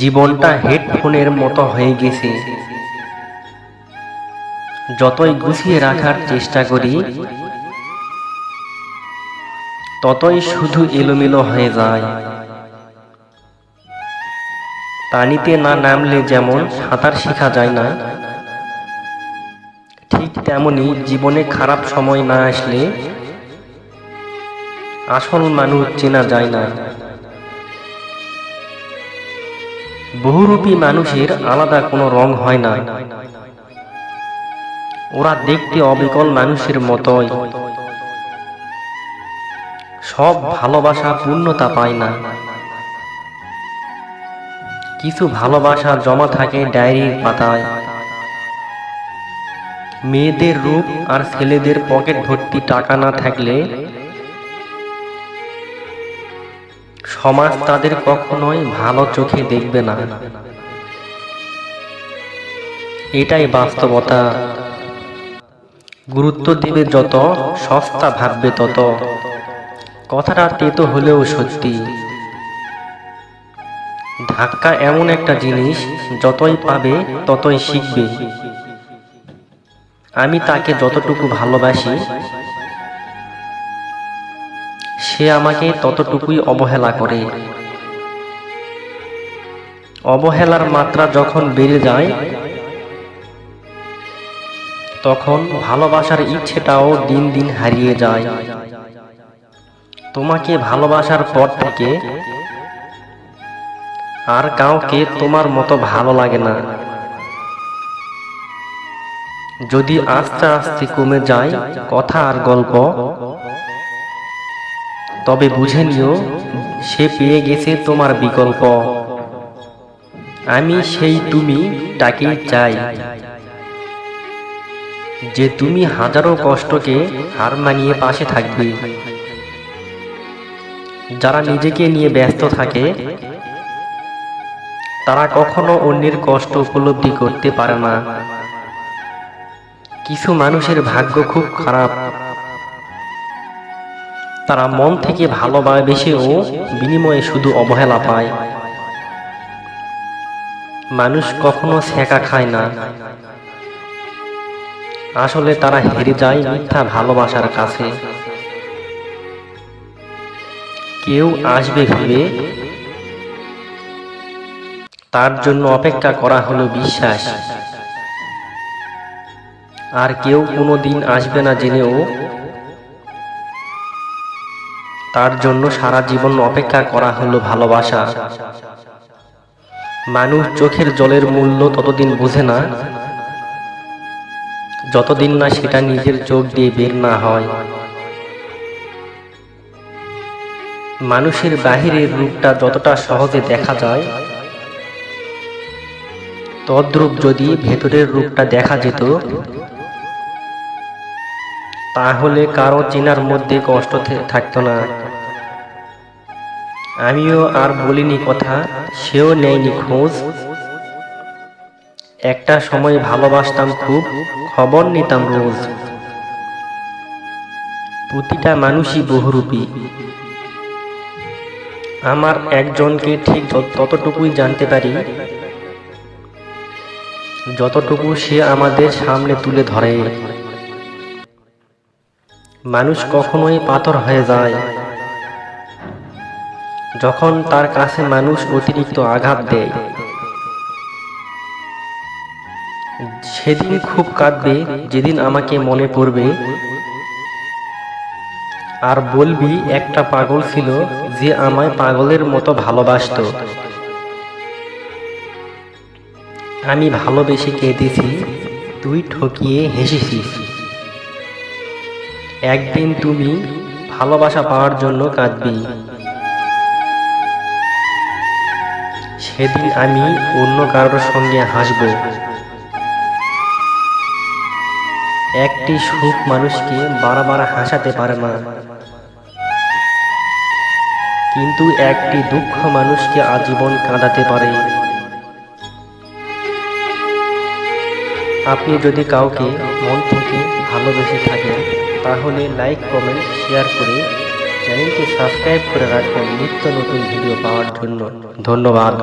জীবনটা হেডফোনের মতো হয়ে গেছে। যতই গুছিয়ে রাখার চেষ্টা করি ততই শুধু এলোমেলো হয়ে যায়। পানিতে না নামলে যেমন সাঁতার শেখা যায় না, ঠিক তেমনি জীবনে খারাপ সময় না আসলে আসল মানুষ চেনা যায় না। বহুরূপী মানুষের আলাদা কোনো রং হয় না, ওরা দেখতে অবিকল মানুষের মতোই। সব ভালোবাসা পূর্ণতা পায় না, কিছু ভালোবাসা জমা থাকে ডায়েরির পাতায়। মেয়েদের রূপ আর ছেলেদের পকেট ভর্তি টাকা না থাকলে সমাজ তাদের কখনোই ভালো চোখে দেখবে না। এটাই বাস্তবতা। গুরুত্ব দেবে যত, সস্তা ভাববে তত। কথাটা তেতো হলেও সত্যি। ধাক্কা এমন একটা জিনিস, যতই পাবে ততই শিখবে। আমি তাকে যতটুকু ভালোবাসি সে আমাকে ততটুকুই অবহেলা করে। অবহেলার মাত্রা যখন বেড়ে যায় তখন ভালোবাসার ইচ্ছেটাও দিন দিন হারিয়ে যায়। তোমাকে ভালোবাসার পর থেকে আর কাউকে তোমার মতো ভালো লাগে না। যদি আস্তে আস্তে কমে যায় কথা আর গল্প, তবে বুঝে নিও সে পেয়ে গেছে তোমার বিকল্প। আমি সেই তুমিটাকেই চাই, যে তুমি হাজারো কষ্টকে হার মানিয়ে পাশে থাকবে। যারা নিজেকে নিয়ে ব্যস্ত থাকে তারা কখনো অন্যের কষ্ট উপলব্ধি করতে পারে না। কিছু মানুষের ভাগ্য খুব খারাপ, তারা মন থেকে ভালোবাসেও বিনিময়ে শুধু অবহেলা পায়। মানুষ কখনো ছ্যাঁকা খায় না, আসলে তারা হেরে যায় মিথ্যা ভালোবাসার কাছে। কেউ আসবে ভেবে তার জন্য অপেক্ষা করা হলো বিশ্বাস, আর কেউ কোনোদিন আসবে না জেনেও তার জন্য সারা জীবন অপেক্ষা করা হলো ভালোবাসা। মানুষ চোখের জলের মূল্য ততদিন বোঝে না যতদিন না সেটা নিজের চোখ দিয়ে বের না হয়। মানুষের বাহিরের রূপটা যতটা সহজে দেখা যায়, তদ্রূপ যদি ভেতরের রূপটা দেখা যেত তাহলে কারো চেনার মধ্যে কষ্ট থাকতো না। আমিও আর বলিনি কথা, সেও নেয়নি খোঁজ। একটা সময় ভালোবাসতাম খুব, খবর নিতাম রোজ। প্রতিটা মানুষই বহুরূপী, আমার একজনকে ঠিক ততটুকুই জানতে পারি যতটুকু সে আমাদের সামনে তুলে ধরে। মানুষ কখনোই পাথর হয়ে যায় যখন তার কাছে মানুষ অতিরিক্ত আঘাত দেয়। সেদিন খুব কাঁদবে যেদিন আমাকে মনে পড়বে, আর বলবি একটা পাগল ছিল যে আমায় পাগলের মতো ভালোবাসতো। আমি ভালোবেসে কেঁদেছি, তুই ঠকিয়ে হেসেছিস। একদিন তুমি ভালোবাসা পাওয়ার জন্য কাঁদবি, সেদিন আমি অন্য কারোর সঙ্গে হাসব। একটি সুখ মানুষকে বারবার হাসাতে পারে না, কিন্তু একটি দুঃখ মানুষকে আজীবন কাঁদাতে পারে। আপনি যদি কাউকে মন থেকে ভালোবেসে থাকেন তাহলে লাইক, কমেন্ট, শেয়ার করে চ্যানেলটি সাবস্ক্রাইব করে রাখুন নিত্য নতুন ভিডিও পাওয়ার জন্য। ধন্যবাদ।